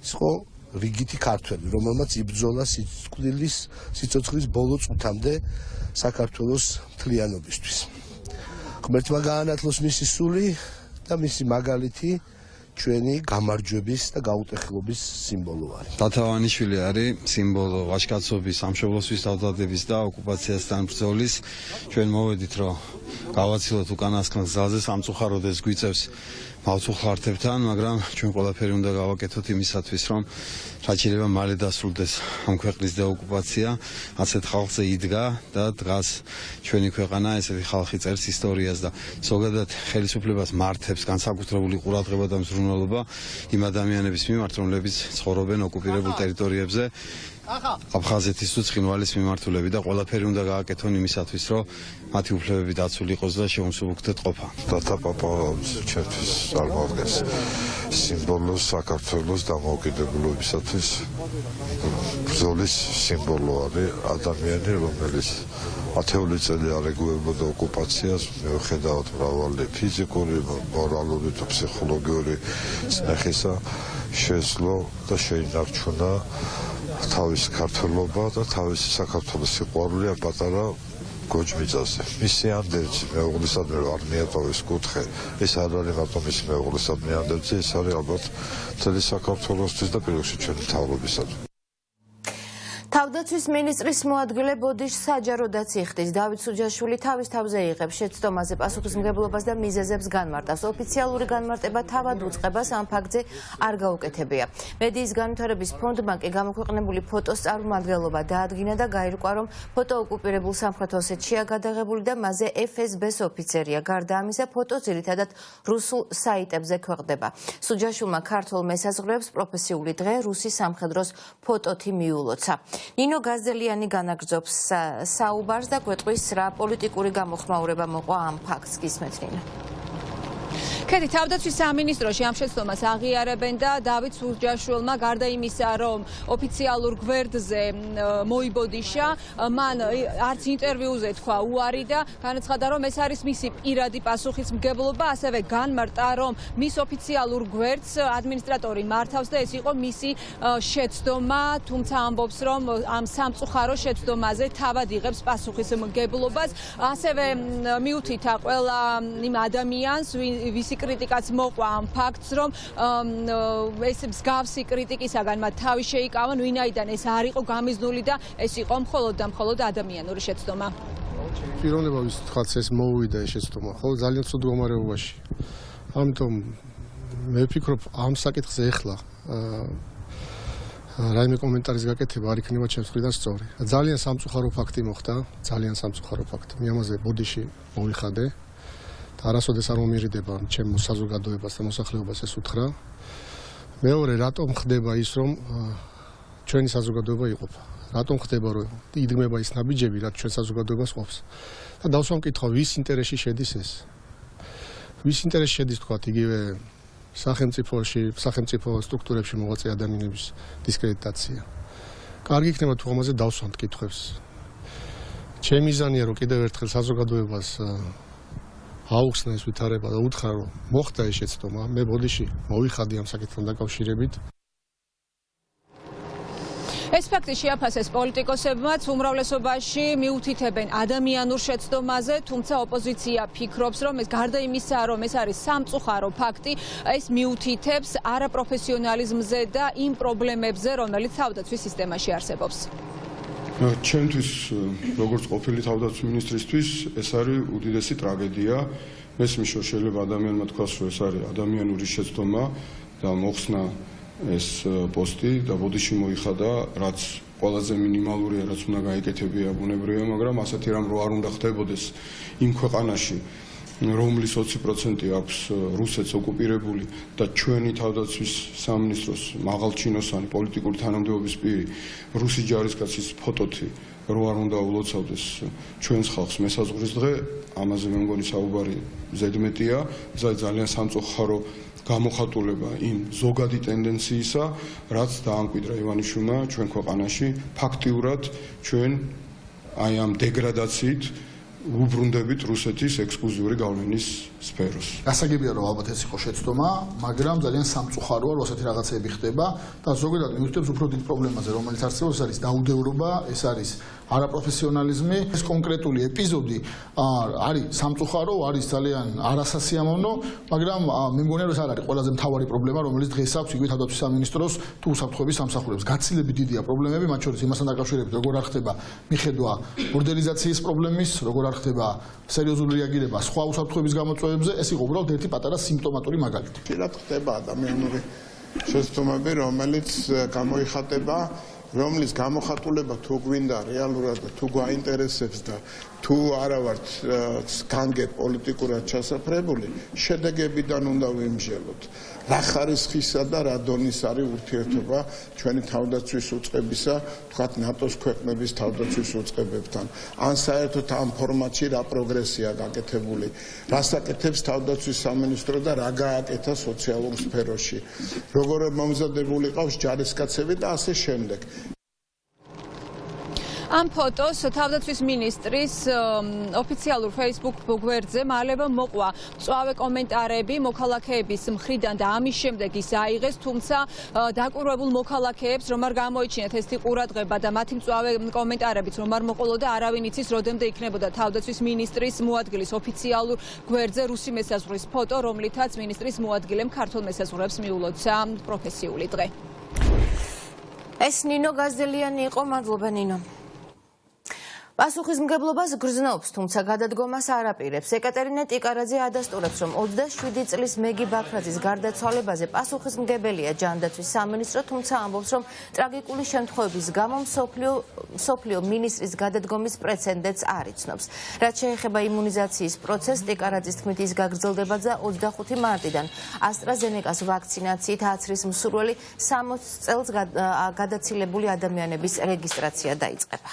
ის იყო რიგითი ქართველი, რომელმაც იბრძოლა სიცოცხლის ბოლო წუთამდე საქართველოს მთლიანობისთვის. ღმერთმა გაანათლოს მისი სული და მისი მაგალითი ჩვენი გამარჯვების და გაუტეხილობის სიმბოლო არის. დათა ვანიშვილი არის სიმბოლო ვაჟკაცობის, სამშობლოსთვის დავდადების და ოკუპაციასთან ბრძოლის. ჩვენ მოვედით, რომ გავაცილოთ უკანასკნელ გზაზე, სამწუხაროდ ეს გვიწევს მავცუხლართებთან, მაგრამ ჩვენ ყველაფერი უნდა გავაკეთოთ იმისათვის, რომ რაჭირება მალე დასრულდეს ამ ქვეყნის დეოკუპაცია, ასეთ ხალხზე იდგა და დღას ჩვენი ქვეყანა ესეთი ხალხი წერს ისტორიას და ზოგადად ხელისუფლებას მართებს განსაკუთრებული ყურადღება და მზრუნველობა იმ ადამიანების მიმართ, რომლებიც ცხოვრობენ ოკუპირებულ ტერიტორიებზე. აფხაზეთის თუ ცხინვალის მიმართულები და ყველაფერი უნდა გააკეთონ იმისათვის, რომ მათი უფლებები დაცული იყოს და შეუმსუბუქდეთ ყოფა. დათა პაპა ჩემთვის წარმოადგენს სიმბოლოს საქართველოს დამოუკიდებლობისათვის ბრძოლის სიმბოლო არის ადამიანი, რომელიც ათეული წელი არ ეგუებოდა ოკუპაციას, მიუხედავად მრავალი ფიზიკური, მორალური და ფსიქოლოგიური წნეხისა, შეძლო და შეინარჩუნა თავისი ქართველობა და თავისი საქართველოს სიყვარული ამ პატარა გოჯმიწაზე. მისი ანდერძი მეუღლისადმი არ მიატოვეს კუთხე. ეს არ არის მარტო მისი მეუღლისადმი ანდერძი, ეს არის ალბათ მთელი საქართველოსთვის და პირველ რიგში ჩვენი მთავრობისადმი. თავდაცვის მინისტრის მოადგილე ბოდიშს საჯაროდაც იხდის. დავით სუჯაშვილი თავის თავზე იღებს შეცდომაზე პასუხისმგებლობას და მიზეზებს განმარტავს. ოფიციალური განმარტება თავად უწყებას ამ ფაქტზე არ გაუკეთებია. მედიის განვითარების ფონდმა კი გამოქვეყნებული ფოტოს წარმომადგენლობა დაადგინა და გაირკვა, რომ ფოტო ოკუპირებულ სამხრეთ ოსეთშია გადაღებული და მასზე FSB-ს ოფიცერია. გარდა ამისა, ფოტო ძირითადად რუსულ საიტებზე ქვეყნდება. სუჯაშვილმა ქართულ მესაზღვრეებს პროფესიული დღე რუსი სამხედროს ფოტოთი მიულოცა. ნინო გაზელიანი განაგრძობს საუბარს და გვეტყვის რა პოლიტიკური გამოხმაურება მოყვა ამ ფაქტს გისმენთ ნინო. ქეთი თავდაცვის სამინისტროში ამ შეცდომას აღიარებენ და დავით სუჯაშვილმა გარდა იმისა, რომ ოფიციალურ გვერდზე მოიბოდიშა, მან არც ინტერვიუზე თქვა უარი და განაცხადა, რომ ეს არის მისი პირადი პასუხისმგებლობა, ასევე განმარტა, რომ მის ოფიციალურ გვერდს ადმინისტრატორი მართავს და ეს იყო მისი შეცდომა, თუმცა ამბობს, რომ ამ სამწუხარო შეცდომაზე თავად იღებს პასუხისმგებლობას, ასევე მიუთითა ყველა იმ ადამიანს, ვისი კრიტიკაც მოყვა ამ ფაქტს, რომ ეს მსგავსი კრიტიკისაგან მათ თავი შეიკავონ, ვინაიდან ეს არ იყო გამიზნული და ეს იყო მხოლოდ და მხოლოდ ადამიანური შეცდომა. პიროვნება ვისთქვათ ეს მოუვიდა ეს შეცდომა, ხოლო ძალიან ცუდ მდგომარეობაში. ამიტომ მე ვფიქრობ ამ საკითხზე ახლა რაიმე კომენტარის გაკეთება არ იქნება ჩემს მხრიდან სწორი. ძალიან სამწუხარო ფაქტი მოხდა, ძალიან სამწუხარო ფაქტი. მე ამაზე ბოდიში მოვიხადე. არასოდეს არ მომირიდება ჩემ საზოგადოებას და მოსახლეობას ეს უთხრა. მეორე, რატომ ხდება ის, რომ ჩვენი საზოგადოება იყოფა? რატომ ხდება, რომ იდგმება ის ნაბიჯები, რაც ჩვენ საზოგადოებას ყოფს? და დავსვამ კითხვა, ვის ინტერესში შედის ეს? ვის ინტერესში შედის, თქვათ, იგივე სახელმწიფო სტრუქტურებში მოღვაწე ადამიანების დისკრედიტაცია? კარგი იქნება თუ ამაზე დავსვამთ კითხვებს. ჩემი მიზანია, რომ კიდევ ერთხელ საზოგადოებას აუხსნა ეს ვითარება და უთხრა, რომ მოხდა ეს შეცდომა, მე ბოდიში მოვიხადი ამ საკითხთან დაკავშირებით. ეს ფაქტი შეაფასეს პოლიტიკოსებმაც, უმრავლესობაში მიუთითებენ ადამიანურ შეცდომაზე, თუმცა ოპოზიცია ფიქრობს, რომ ეს გარდა იმისა, რომ ეს არის სამწუხარო ფაქტი, ეს მიუთითებს არაპროფესიონალიზმზე და იმ პრობლემებზე, რომელიც თავდაცვის სისტემაში არსებობს. ჩემთვის, როგორც ყოფილი თავდაცვის მინისტრისთვის, ეს არის უდიდესი ტრაგედია. მესმის რომ შეიძლება ადამიანმა თქვას, რომ ეს არის ადამიანური შეცდომა და მოხსნა ეს პოსტი და ბოდიში მოიხადა, რაც ყველაზე მინიმალურია, რაც უნდა გაიკეთებია ბუნებრივია, მაგრამ ასეთი რამ რო არ უნდა ხდებოდეს იმ ქვეყანაში, რომლის 20% აქვს რუსეთს ოკუპირებული და ჩვენი თავდაცვის სამინისტროს მაღალჩინოსანი პოლიტიკური თანამდებობის პირი რუსი ჯარისკაცის ფოტოთი რო არ უნდა ულოცავდეს ჩვენს ხალხს მესაზღვრის დღე, ამაზე მე მგონი საუბარი ზედმეტია, ეს არის ძალიან სამწუხარო გამოხატულება იმ ზოგადი ტენდენციისა, რაც დაამკვიდრა ივანიშვილმა ჩვენ ქვეყანაში, ფაქტიურად ჩვენ აი ამ დეგრადაციით უბრუნდებით რუსეთის ექსკლუზიური გავლენის სფეროს. გასაგებია რომ ალბათ ეს იყო შეცდომა, მაგრამ ძალიან სამწუხაროა რომ ასეთი რაღაცები ხდება და ზოგადად მიუთითებს უფრო დიდ პრობლემაზე, რომელიც არსებობს, ეს არის დაუდევრობა, ეს არის არაპროფესიონალიზმი. ეს კონკრეტული ეპიზოდი არის სამწუხარო, არის ძალიან არასასიამოვნო, მაგრამ მე მგონია რომ ეს არ არის ყველაზე მთავარი პრობლემა, რომელიც დღეს აქვს იგივე თავდაცვის სამინისტროს თუ უსაფრთხოების სამსახურებს. გაცილებით დიდია პრობლემები, მათ შორის იმასთან დაკავშირებით, როგორ არ ხდება მიხედვა ბორდელიზაციის პრობლემის, როგორ არ ხდება სერიოზული რეაგირება სხვა უსაფრთხოების გამოწვევებზე, ეს იყო უბრალოდ ერთი პატარა სიმპტომატური მაგალითი. ხშირად ხდება ადამიანური შეცდომები, რომელიც გამოიხატება, რომლის გამოხატულება თუ გვინდა რეალურად და თუ გვაინტერესებს და თუ არა ვართ განგებ პოლიტიკურად ჩასაფრებული, შედეგებიდან უნდა ვიმსჯელოთ. რა ხარისხისა და რა დონის არის ურთიერთობა ჩვენი თავდაცვის უწყებისა, თქვათ ნატოს ქვეყნების თავდაცვის უწყებებთან. ან საერთოდ ამ ფორმატში რა პროგრესია გაკეთებული, რას აკეთებს თავდაცვის სამინისტრო და რა გააკეთა სოციალურ სფეროში. როგორ მომზადებული ყავს ჯარისკაცები და ასე შემდეგ. ამ ფოტოს თავდაცვის მინისტრის ოფიციალურ Facebook გვერდზე მალება მოყვა მწვავე კომენტარები მოქალაქეების მხრიდან და ამის შემდეგ ის აიღეს, თუმცა დაკვირვებულ მოქალაქეებს რომ არ გამოიჩინათ ესეთი ყურადღება და მათი მწვავე კომენტარებიც რომ არ მოყოლოდა, არავინ იცის რომდემდე იქნებოდა თავდაცვის მინისტრის მოადგილის ოფიციალურ გვერდზე რუსი მესაზღვრის ფოტო, რომლითაც მინისტრის მოადგილემ ქართულ მესაზღვრებს მიულოცა პროფესიული დღე. ეს ნინო გაზდელიანი იყო, მადლობა ნინო. პასუხისმგებლობას გრძნობს, თუმცა გადადგომას არ აპირებს. ეკატერინე ტიკარაძე ადასტურებს, რომ 27 წლის მეგი ბაქრაძის გარდაცვალებაზე პასუხისმგებელია ჯანდაცვის სამინისტრო, თუმცა ამბობს, რომ ტრაგიკული შემთხვევების გამო მსოფლიო მინისტრის გადადგომის პრეცედენტს არ იცნობს. რაც შეეხება იმუნიზაციის პროცესს, ტიკარაძის თქმით ის გაგრძელდება და 25 მარტიდან AstraZeneca-ს ვაქცინაციით აცრის მსურველი 60 წელს გადაცილებული ადამიანების რეგისტრაცია დაიწყება.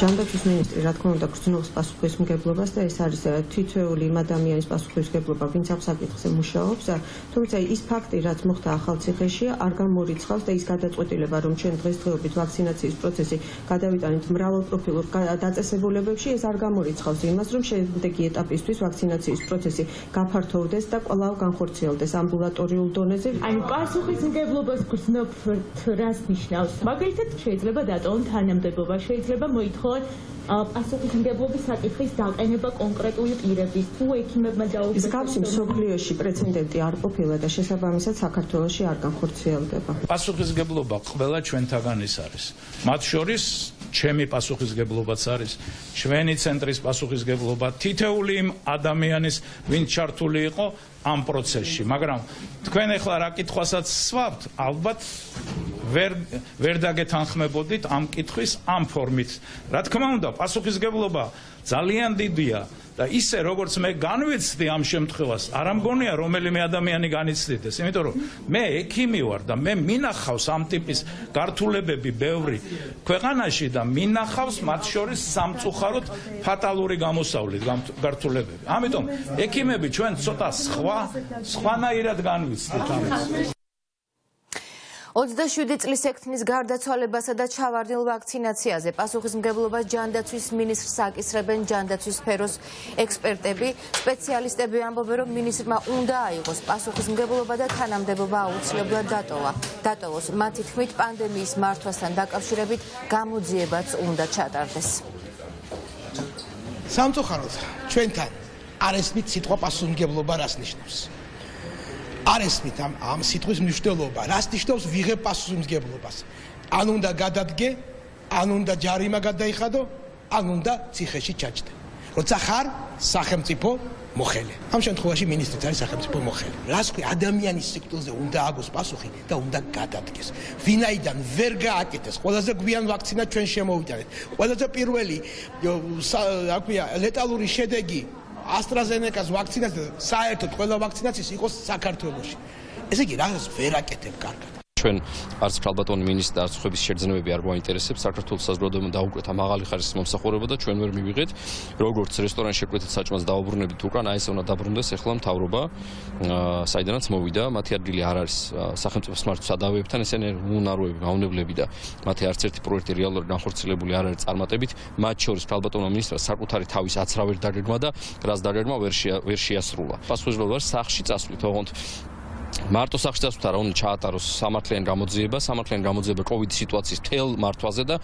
ჯანდაცვის მინისტრი რა თქმა უნდა გრძნობს პასუხისმგებლობას და ეს არის თითოეული იმ ადამიანის პასუხისმგებლობა, ვინც ამ საკითხზე მუშაობს, თუმცა ის ფაქტი, რაც მოხდა ახალციხეში, არ გამორიცხავს და ის გადაწყვეტილება, რომ ჩვენ დღესდღეობით ვაქცინაციის პროცესი გადავიტანით მრავალპროფილურ დაწესებულებებში, ეს არ გამორიცხავს იმას, რომ შემდეგი ეტაპისთვის ვაქცინაციის პროცესი გაფართოვდეს და კვლავ განხორციელდეს ამბულატორიულ დონეზე. Აი, პასუხისმგებლობას გრძნობ რას ნიშნავს? მაგალითად, შეიძლება დატოვონ თანამდებობა, შეიძლება მოითხოვონ პასუხისმგებლობის საკითხის დაყენება კონკრეტული პირების თუ ექიმებმა ის გავსი მსოფლიოში პრეცედენტი არ ყოფილა და შესაბამისად საქართველოში არ განხორციელდება. პასუხისმგებლობა ყველა ჩვენთაგან ის არის. მათ შორის ჩემი პასუხისმგებლობაც არის, ჩვენი ცენტრის პასუხისმგებლობა, თითოეული იმ ადამიანის, ვინც ჩართული იყო ამ პროცესში, მაგრამ თქვენ ახლა რა კითხვასაც სვავთ, ალბათ ვერ დაგეთანხმებოდით ამ კითხვის ამ ფორმით. რა თქმა უნდა, პასუხისმგებლობა ძალიან დიდია და ისე როგორც მე განვიცდი ამ შემთხვევას, არ ამგონია რომელიმე ადამიანი განიცდიდეს, იმიტომ რომ მე ექიმი ვარ და მე მინახავს ამ ტიპის გართულებები ბევრი ქვეყანაში და მინახავს მათ შორის სამწუხაროდ ფატალური გამოსავლით გართულებები. ამიტომ ექიმები ჩვენ ცოტა სხვანაირად განვიცდით ამას. 27 წლის ექთნის გარდაცვალებასა და ჩავარდნილ ვაქცინაციაზე პასუხისმგებლობას ჯანდაცვის მინისტრს აკისრებენ ჯანდაცვის სფეროს ექსპერტები. სპეციალისტები ამბობენ, რომ მინისტრმა უნდა აიღოს პასუხისმგებლობა და თანამდებობა აუცილებლად დატოვოს. მათი თქმით, პანდემიის მართვასთან დაკავშირებით გამოძიებაც უნდა ჩატარდეს. სამწუხაროდ ჩვენთან არ ესმით სიტყვა პასუხისმგებლობა რას ნიშნავს. არ ესმით ამ სიტყვის მნიშვნელობა, რას ნიშნავს ვიღებ პასუხისმგებლობას. ან უნდა გადადგე, ან უნდა ჯარიმა გადაიხადო, ან უნდა ციხეში ჩაჯდე. როცა ხარ სახელმწიფო მოხელე. ამ შემთხვევაში მინისტრიც არის სახელმწიფო მოხელე. რას ქვია ადამიანის სიკვდილზე უნდა აგოს პასუხი და უნდა გადადგეს. ვინაიდან ვერ გააკეთეს ყველაზე გვიან ვაქცინა ჩვენ შემოვიტანეთ. ყველაზე პირველი რა ქვია ლეტალური შედეგი AstraZeneca-ს ვაქცინაცია საერთოდ ყველა ვაქცინაციის იყოს საქართველოში. ესე იგი რაღაც ვერ აკეთებ კარგად. ჩვენ არც ქალბატონი მინისტრი და არც ხების შეგრძნებები არ გვაინტერესებს. საქართველოს საზოგადოებამ დაუკვეთა მაღალი ხარისხის მომსახურება და ჩვენ ვერ მივიღეთ. როგორც რესტორანში შეკვეთით საჭმელს დაუბრუნებით უკან, აი ესე უნდა დაბრუნდეს ახლა მთავრობა, საიდანაც მოვიდა. მათი ადგილი არ არის სახელმწიფო მართვა სადავეებთან, ესენი უნაროები, მავნებლები და მათი არც ერთი პროექტი რეალურად განხორციელებული არ არის წარმატებით. მათ შორის ქალბატონმა მინისტრმა საკუთარი თავის აცრავ ვერ დაგეგმა და რაც დაგეგმა ვერ შეასრულა. პასუხისმგებლობა სახლში წასვლით, ოღონდ მარტო სახლში წასვლით არა, უნდა ჩაატაროს სამართლიანი გამოძიება COVID სიტუაციის მთელ მართვაზე და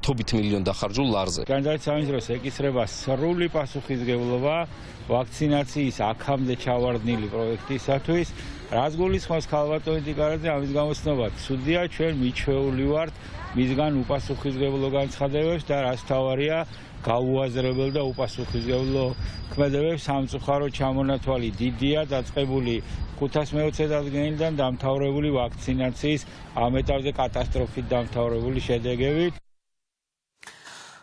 10 მილიონი დახარჯულ ლარზე. ჯანდაცვის სამინისტროს ეკისრება სრული პასუხისმგებლობა ვაქცინაციის აქამდე ჩავარდნილი პროექტისათვის. რაც გულისხმობს ქალბატონი ტიკარაძე, ამის გამოცნობა ცუდია, ჩვენ მიჩვეული ვართ მისგან უპასუხისმგებლო განცხადებებს და რაც თავარია გაუაზრებელ და უპასუხისმგებლო ქმედებებს. სამწუხაროდ ჩამონათვალი დიდია, დაწყებული 520 წელს დამთავრებული ვაქცინაციის ამ ეტაპზე კატასტროფით დამთავრებული შედეგებით.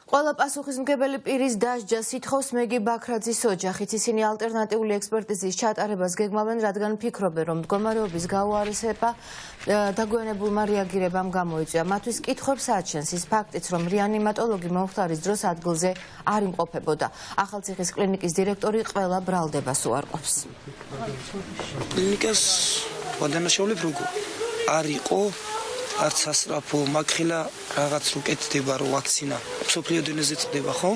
ყველა პასუხისმგებელი პირის დასჯას ითხოვს მეგი ბაქრაძის ოჯახიც. ისინი ალტერნატიული ექსპერტიზის ჩატარებას გეგმავენ, რადგან ფიქრობენ, რომ მდგომარეობის გაუარესება დაგვიანებულმა რეაგირებამ გამოიწვია. მათთვის კითხვებს აჩენს ის ფაქტიც, რომ რეანიმატოლოგი მომხდარის დროს ადგილზე არ იმყოფებოდა. ახალციხის კლინიკის დირექტორი ყველა ბრალდებას უარყოფს. კლინიკას ვადანაშაულებ როგორ არ იყო არც სასწრაფო, მაგხილა რაღაც რო კეთდება რო ვაქცინა. სოფლიო დონეზე წდება, ხო?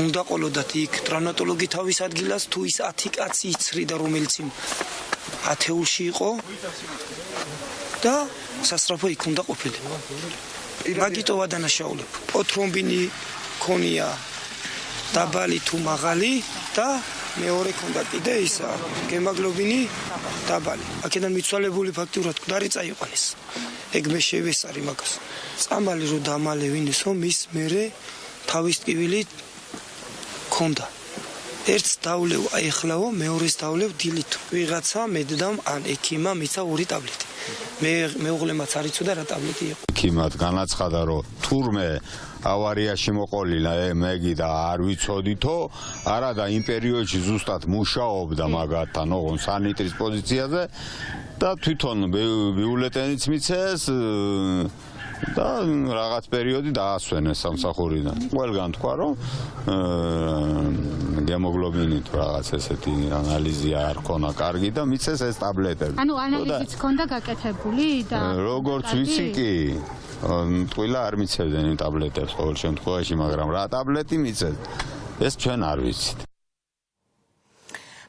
უნდა ყოლოდათ იქ ტრავნატოლოგი თავის ადგილას თუ ის 10 კაცი იცრიდა რომელიც იმ ათეულში იყო და სასწრაფო იქ უნდა ყოფილიყო. მაგიტო ვადანაშაულებ. ოთრომბინი ქონია დაბალი თუ მაღალი და მეორე ქონდა კიდე ისა გემაგლობინი დაბალი. აქედან მიცვალებული ფაქტურად მკვდარი წაიყვანეს. ეგ მე შევესარი მაგას. წამალი რო დამალევინესო მის მერე თავის ტკივილი ქონდა. ერთს დავლევ აიხლავო, მეორეს დავლევ დილით. ვიღაცა მედდამ ან ექიმა მიცა 2 ტაბლეტი. მეუღლემაც არ იცოდა რა ტაბლეტი იყო. ექიმად განაცხადა რომ თურმე ავარიაში მოყოლილა მეგი და არ ვიცოდითო, არა და იმ პერიოდში ზუსტად მუშაობდა მაგათთან ოღონ სანიტრის პოზიციაზე და თვითონ ბიულეტენიც მიცეს და რაღაც პერიოდი დაასვენეს სამსახურიდან. ყველგან თქვა რომ გემოგლობინი თუ რაღაც ესეთი ანალიზი არ ქონა კარგი და მიცეს ეს ტაბლეტები. ანუ ანალიზიც ქონდა გაკეთებული და როგორც ვიცი კი ტყილა არ მიცევდნენ იმ ტაბლეტებს ყოველ შემთხვევაში, მაგრამ რა ტაბლეტი მიცეს ეს ჩვენ არ ვიცით.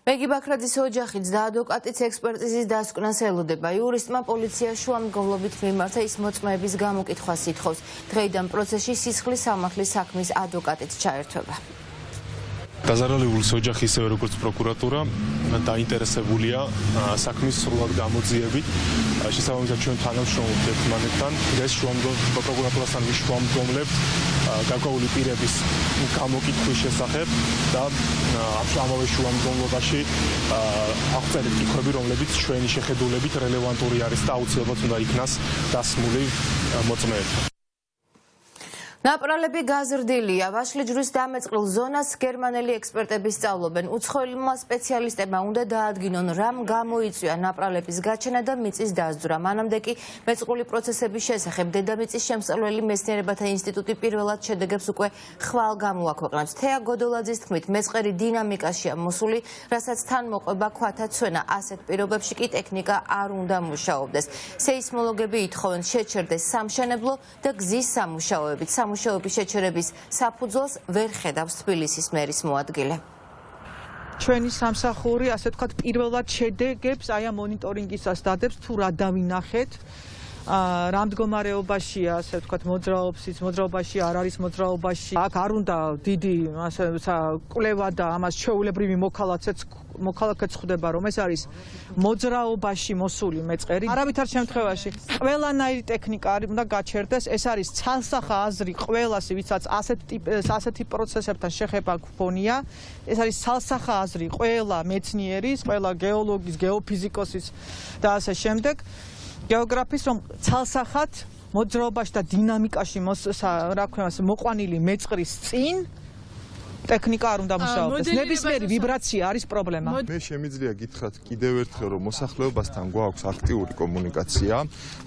მეგი ბაქრაძის ოჯახიც და ადვოკატიც ექსპერტიზის დასკვნას ელოდება. იურისტმა პოლიცია შუამდგომლობით მიმართა ის მოწმეების გამოკითხვას ითხოვს. დღეიდან პროცესში სისხლის სამართლის საქმის ადვოკატიც ჩაერთვება. დაზარალებულის ოჯახი ისევე როგორც პროკურატურა დაინტერესებულია საქმის სრულად გამოძიებით. შესაბამისად ჩვენ თანამშრომლობთ ერთმანეთთან. დღეს პროკურატურასთან ვიშუამდგომლებთ გარკვეული პირების გამოკითხვის შესახებ და ამავე შუამდგომლობაში აღწერეთ კითხვები, რომლებიც ჩვენი შეხედულებით რელევანტური არის და აუცილებლად უნდა იქნას დასმული მოწმეებთან. ნაპრალები გაზრდილია. ვაშლიჯვრის დამეწყრილ ზონას გერმანელი ექსპერტები სწავლობენ. უცხოელმა სპეციალისტებმა უნდა დაადგინონ, რამ გამოიწვია ნაპრალების გაჩენა და მიწის დაზდვრა. მანამდე კი მეწყრული პროცესების შესახებ დედამიწის შემსწავლელი მეცნიერებათა ინსტიტუტი პირველად შედეგებს უკვე ხვალ გამოაქვეყნებს. თეა გოდოლაძის თქმით, მეწყერი დინამიკაშია მოსული, რასაც თან მოყვება ქვათა ცვენა. ასეთ პირობებში კი ტექნიკა არ უნდა მუშაობდეს. სეისმოლოგები ითხოვენ, შეჩერდეს სამშენებლო და გზის სამუშაოებით. მუშაობის შეჩერების საფუძველს ვერ ხედავს თბილისის მერის მოადგილე. ჩვენი სამსახური, ასე ვთქვათ, პირველად შედეგებს აი ამ მონიტორინგისას დადებს თუ რა დავინახეთ. რა მდგომარეობაშია, ასე ვთქვათ, მოძრაობაში არ არის მოძრაობაში. აქ არ უნდა დიდი კვლევა და ამას ჩვეულებრივი მოქალაქეც ხვდება, რომ ეს არის მოძრაობაში მოსული მეწყერი. არავითარ შემთხვევაში ყველანაირი ტექნიკა უნდა გაჩერდეს. ეს არის ცალსახა აზრი ყველას, ვისაც ასეთი პროცესებთან შეხება გქონია. ეს არის ცალსახა აზრი ყველა მეცნიერის, ყველა გეოლოგის, გეოფიზიკოსის და ასე შემდეგ. გეოგრაფის, რომ ცალსახად მოძრაობაში და დინამიკაში მოყვანილი მეწყრის წინ ტექნიკა არ უნდა მუშაობდეს. ნებისმიერი ვიბრაცია არის პრობლემა. მე შემიძლია გითხრათ კიდევ ერთხელ, რომ მოსახლეობასთან გვაქვს აქტიური კომუნიკაცია.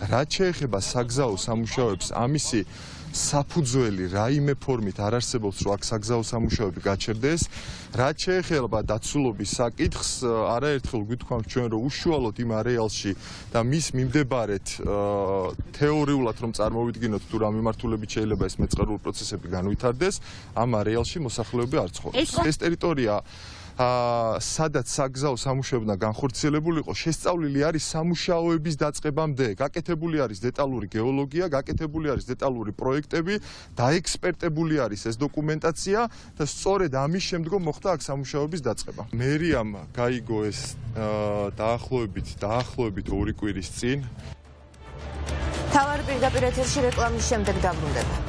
რაც შეეხება საგზაო სამუშაოებს, ამისი საფუძველი რაიმე ფორმით არ არსებობს, რომ აქ საგზაო სამუშაოები გაჩერდეს. რაც შეეხება დაცულობის საკითხს, არაერთხელ გვითქვამთ ჩვენ, რომ უშუალოდ იმ არეალში და მის მიმდებარედ თეორიულად რომ წარმოვიდგინოთ თუ რა მიმართულებით შეიძლება ეს მეწყრული პროცესები განვითარდეს, ამ არეალში მოსახლეობა არ ცხოვრობს. ეს ტერიტორია სადაც საგზაო სამუშაოები და განხორციელებული იყო, შესწავლილი არის სამუშაოების დაწყებამდე. გაკეთებული არის დეტალური გეოლოგია, გაკეთებული არის დეტალური პროექტები, დაექსპერტებული არის ეს დოკუმენტაცია და სწორედ ამის შემდგომ მოხდა აქ სამუშაოების დაწყება. მერიამ გაიგო ეს დაახლოებით 2 კვირის წინ. თავარი პირდაპირ ეთერში რეკლამის შემდეგ დაბრუნდება.